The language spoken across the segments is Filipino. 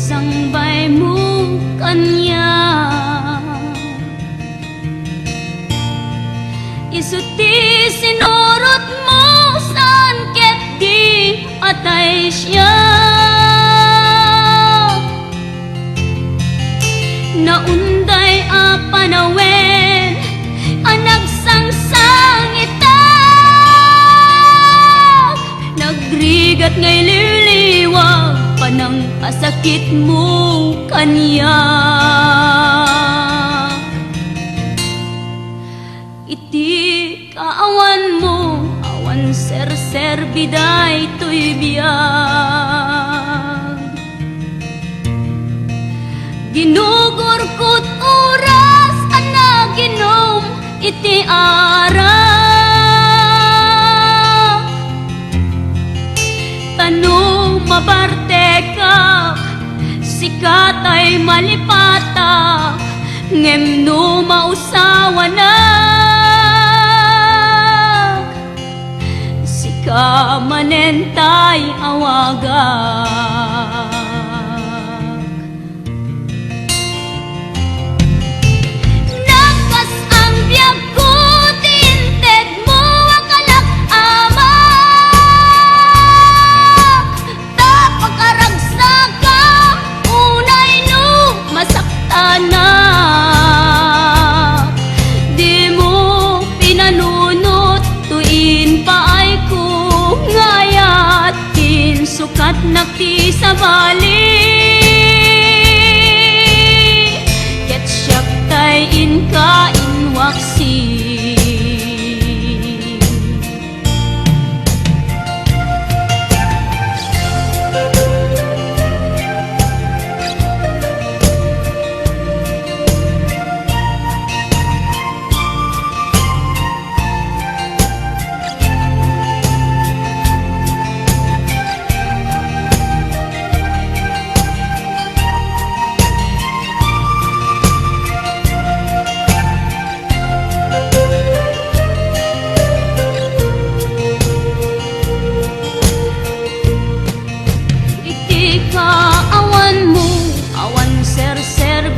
sangbay mo kanya. Isuti sinurot mo saan ket di atay siya. Naunday a panawen anag sangsang itak, nagrigat ngay liliwag panang asakit mo kanya. Iti kaawan mo awan ser-ser biday to'y biyag, ginugurkot oras ana ginom iti ara. Tano mabarte ka sikat ay malipata, ngem no mausawa na sika manentay awagak. Sukat nakti sa bali, ket siyak tay inka inwaksi.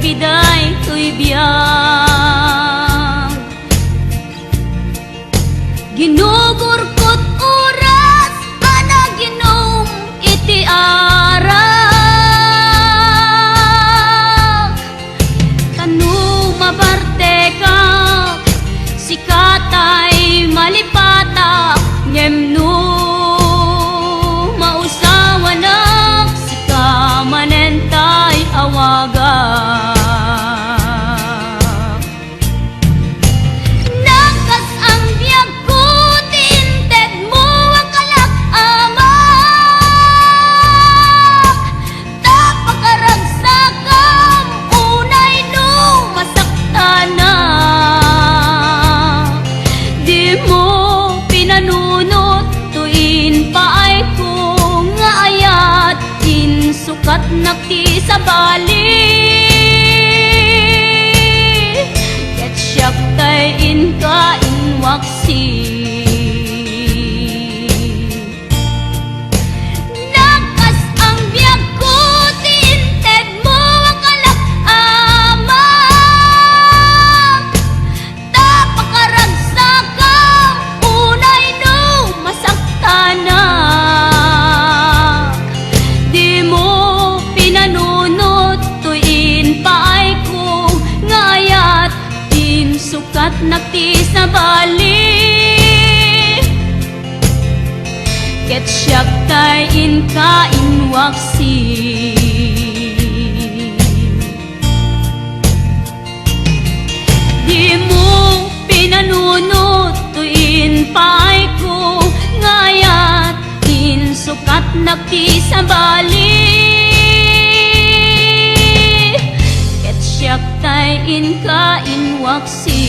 Biday to'y biyag, ginugurkot oras ana ginom iti ara. Tano mabarte ka sikatay malipata, ngem no mausawa na sika manentay awaga. Sukat nakti sa bali, ket siyak tay inka inwaksi. Nagkas ang biyag ko tinted mo akalak amak, tapakaragsakam unay no masaktana. Sukat nakti sa bali, ket siyak tay inka inwaksi. Di mo pinanunot tuin paay ko ngayat in sukat nakti sa bali, ket siyak tay inka inwaksi.